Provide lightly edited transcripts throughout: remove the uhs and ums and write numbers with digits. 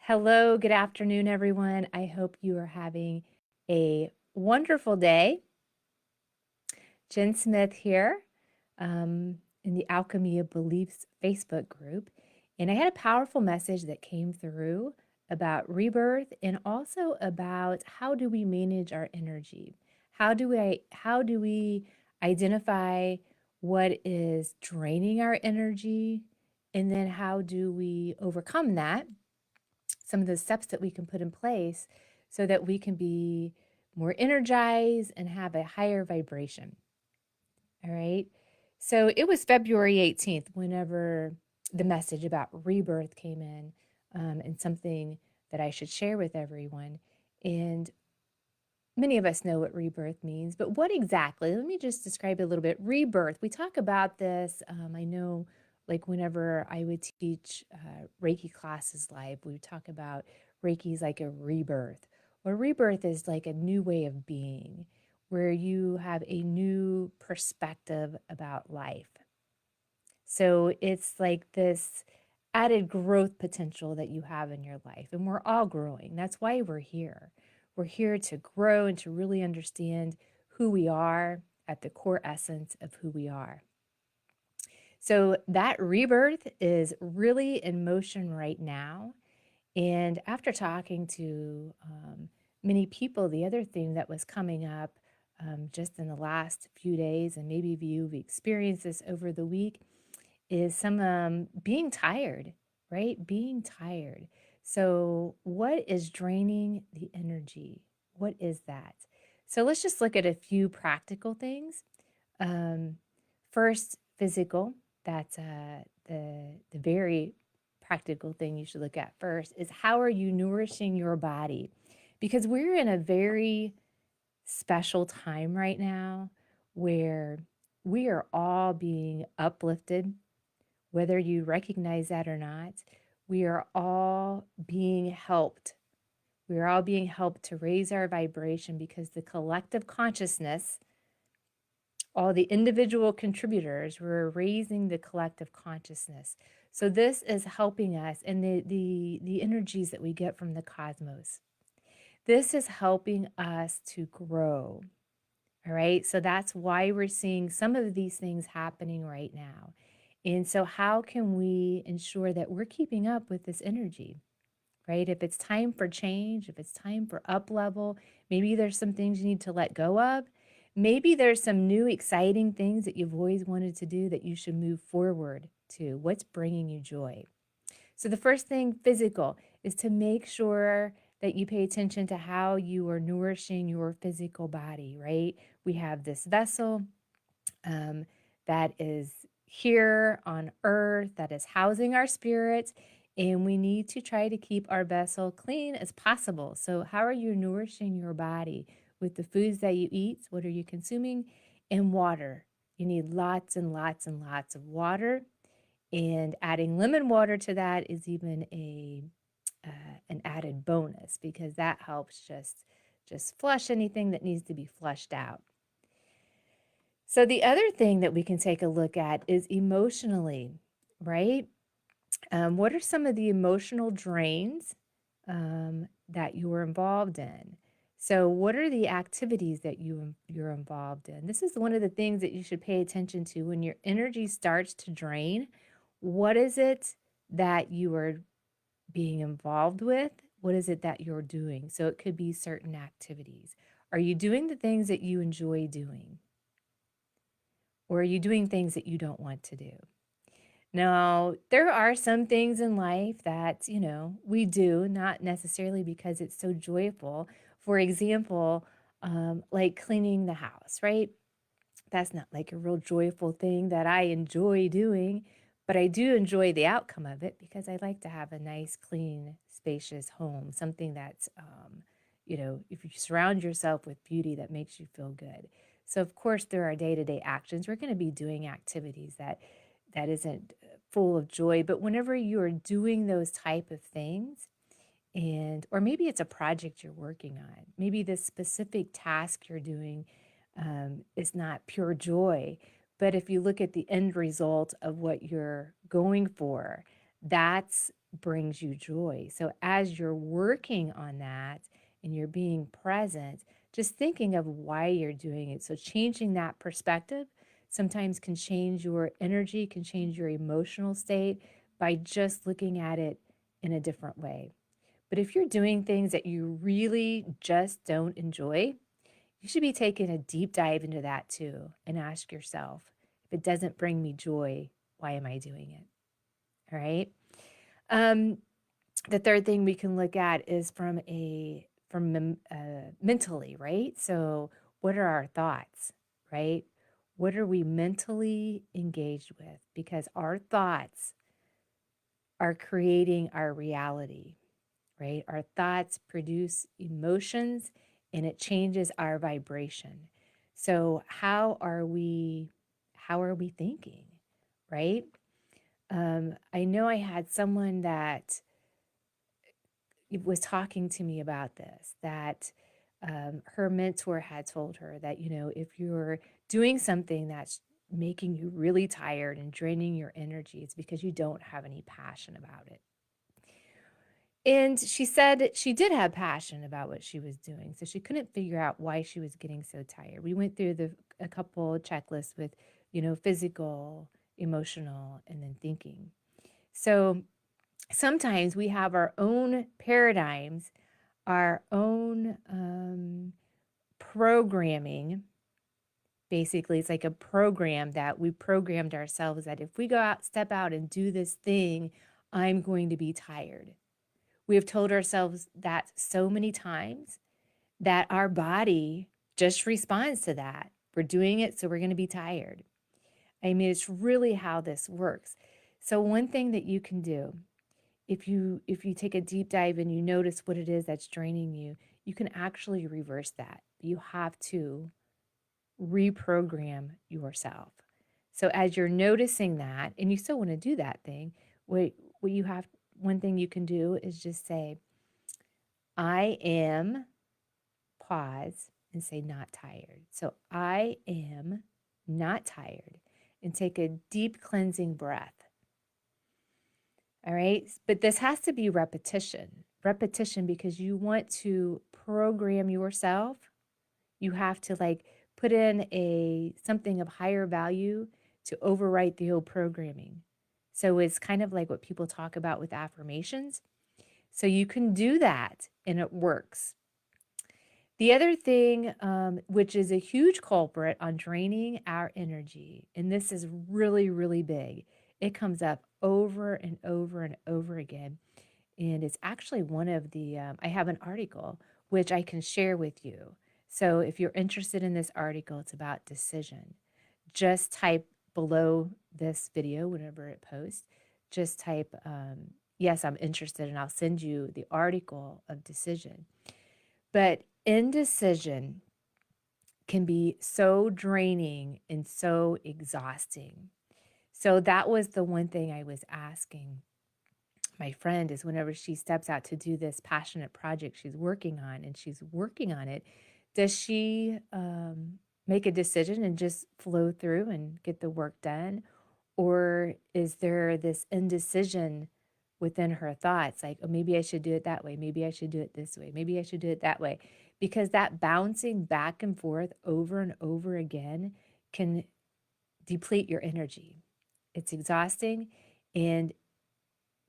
Hello, good afternoon, everyone. I hope you are having a wonderful day. Jen Smith here in the Alchemy of Beliefs Facebook group. And I had a powerful message that came through about rebirth and also about how do we manage our energy? How do we identify what is draining our energy? And then how do we overcome that? Some of the steps that we can put in place so that we can be more energized and have a higher vibration. All right. So it was February 18th whenever the message about rebirth came in, and something that I should share with everyone. And many of us know what rebirth means, but what exactly? Let me just describe it a little bit. Rebirth, we talk about this. I know, like, whenever I would teach Reiki classes live, we would talk about Reiki's like a rebirth, or rebirth is like a new way of being where you have a new perspective about life. So it's like this added growth potential that you have in your life. And we're all growing. That's why we're here. We're here to grow and to really understand who we are at the core essence of who we are. So that rebirth is really in motion right now. And after talking to many people, the other thing that was coming up just in the last few days, and maybe you've experienced this over the week, is some being tired, right? Being tired. So, what is draining the energy? What is that? So, let's just look at a few practical things. Um, First, physical. That's the very practical thing you should look at first is how are you nourishing your body? Because we're in a very special time right now where we are all being uplifted, whether you recognize that or not. We are all being helped. We are all being helped to raise our vibration because the collective consciousness, all the individual contributors, we're raising the collective consciousness. So this is helping us, and the energies that we get from the cosmos. This is helping us to grow. All right. So that's why we're seeing some of these things happening right now. And so, how can we ensure that we're keeping up with this energy, right? If it's time for change, if it's time for up level, maybe there's some things you need to let go of. Maybe there's some new exciting things that you've always wanted to do that you should move forward to. What's bringing you joy? So, the first thing, physical, is to make sure that you pay attention to how you are nourishing your physical body, right? We have this vessel um, that is here on earth, that is housing our spirits, and we need to try to keep our vessel clean as possible. So, how are you nourishing your body with the foods that you eat? What are you consuming? And water. You need lots and lots and lots of water. And adding lemon water to that is even an added bonus because that helps just flush anything that needs to be flushed out. So the other thing that we can take a look at is emotionally, right? What are some of the emotional drains that you are involved in? So what are the activities that you're involved in? This is one of the things that you should pay attention to when your energy starts to drain. What is it that you are being involved with? What is it that you're doing? So it could be certain activities. Are you doing the things that you enjoy doing? Or are you doing things that you don't want to do? Now, there are some things in life that, we do, not necessarily because it's so joyful. For example, like cleaning the house, right? That's not like a real joyful thing that I enjoy doing, but I do enjoy the outcome of it because I like to have a nice, clean, spacious home, something that's, if you surround yourself with beauty that makes you feel good. So, of course, there are day-to-day actions. We're going to be doing activities that isn't full of joy, but whenever you are doing those type of things, or maybe it's a project you're working on, maybe the specific task you're doing is not pure joy. But if you look at the end result of what you're going for, That's brings you joy. So as you're working on that and you're being present, just thinking of why you're doing it. So changing that perspective sometimes can change your energy, can change your emotional state by just looking at it in a different way. But if you're doing things that you really just don't enjoy, you should be taking a deep dive into that too and ask yourself, if it doesn't bring me joy, why am I doing it? All right. Um, the third thing we can look at is from mentally, right? So what are our thoughts, right? What are we mentally engaged with? Because our thoughts are creating our reality, right? Our thoughts produce emotions and it changes our vibration. So how are we thinking, right? I know I had someone that was talking to me about this, that her mentor had told her that, if you're doing something that's making you really tired and draining your energy, it's because you don't have any passion about it. And she said she did have passion about what she was doing. So she couldn't figure out why she was getting so tired. We went through a couple checklists with, physical, emotional, and then thinking. So sometimes we have our own paradigms, our own programming. Basically, it's like a program that we programmed ourselves that if we go out, step out and do this thing, I'm going to be tired. We have told ourselves that so many times that our body just responds to that. We're doing it, so we're going to be tired. I mean, it's really how this works. So one thing that you can do, if you take a deep dive and you notice what it is that's draining you, you can actually reverse that. You have to reprogram yourself. So as you're noticing that, and you still want to do that thing, what you have, one thing you can do is just say, I am, pause, and say, not tired. So I am not tired, and take a deep cleansing breath. All right. But this has to be repetition, because you want to program yourself. You have to put in something of higher value to overwrite the old programming. So it's kind of like what people talk about with affirmations. So you can do that and it works. The other thing, which is a huge culprit on draining our energy, and this is really, really big, it comes up over and over and over again. And it's actually one of I have an article which I can share with you. So if you're interested in this article, it's about decision. Just type below this video, whenever it posts, just type, yes, I'm interested, and I'll send you the article of decision. But indecision can be so draining and so exhausting. So that was the one thing I was asking my friend, is whenever she steps out to do this passionate project she's working on, and she's working on it, does she make a decision and just flow through and get the work done? Or is there this indecision within her thoughts, like, oh, maybe I should do it that way, maybe I should do it this way, maybe I should do it that way? Because that bouncing back and forth over and over again can deplete your energy. It's exhausting. And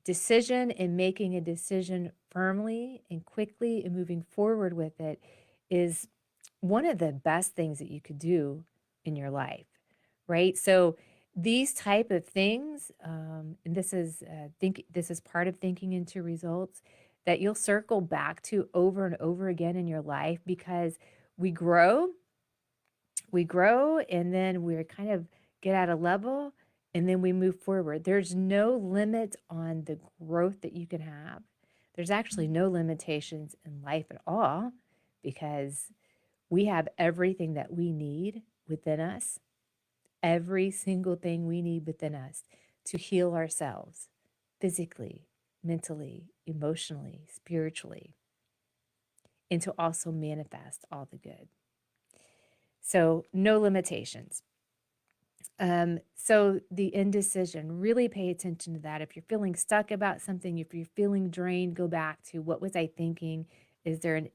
decision and making a decision firmly and quickly and moving forward with it is one of the best things that you could do in your life, right? So these type of things, and this is part of thinking into results, that you'll circle back to over and over again in your life, because we grow, and then we're kind of get at a level, and then we move forward. There's no limit on the growth that you can have. There's actually no limitations in life at all, because we have everything that we need within us, every single thing we need within us to heal ourselves physically, mentally, emotionally, spiritually, and to also manifest all the good. So no limitations. So the indecision, really pay attention to that. If you're feeling stuck about something, if you're feeling drained, go back to what was I thinking? Is there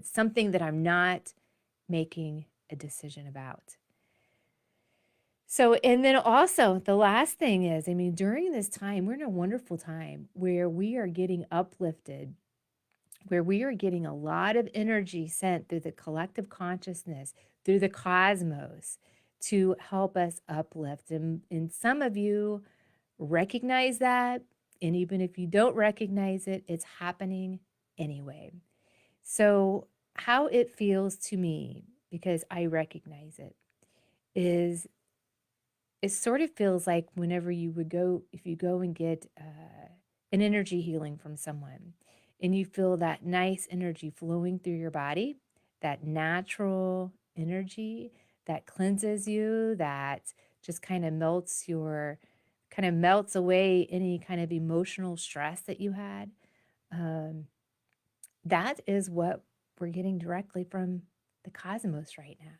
something that I'm not making a decision about? So, and then also the last thing is, I mean, during this time, we're in a wonderful time where we are getting uplifted, where we are getting a lot of energy sent through the collective consciousness, through the cosmos to help us uplift. And some of you recognize that. And even if you don't recognize it, it's happening anyway. So, how it feels to me, because I recognize it, is it sort of feels like whenever you would go, if you go and get an energy healing from someone and you feel that nice energy flowing through your body, that natural energy that cleanses you, that just kind of melts away any kind of emotional stress that you had. Um, that is what we're getting directly from the cosmos right now.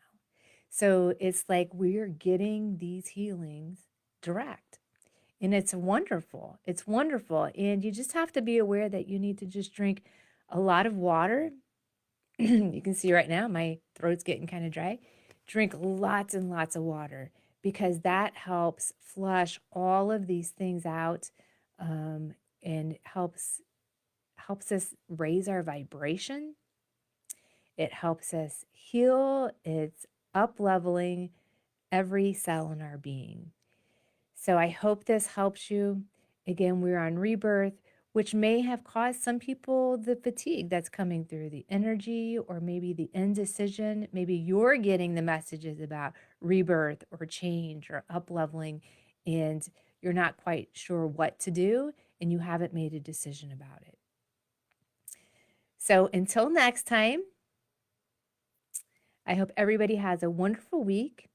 So it's like we're getting these healings direct. And it's wonderful. It's wonderful. And you just have to be aware that you need to just drink a lot of water. You can see right now my throat's getting kind of dry. Drink lots and lots of water because that helps flush all of these things out, and helps us raise our vibration. It helps us heal. It's up leveling every cell in our being. So I hope this helps you. Again, we're on rebirth, which may have caused some people the fatigue that's coming through, the energy, or maybe the indecision. Maybe you're getting the messages about rebirth or change or up leveling, and you're not quite sure what to do, and you haven't made a decision about it. So until next time, I hope everybody has a wonderful week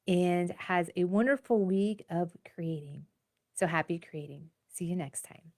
and has a wonderful week of creating. So happy creating. See you next time.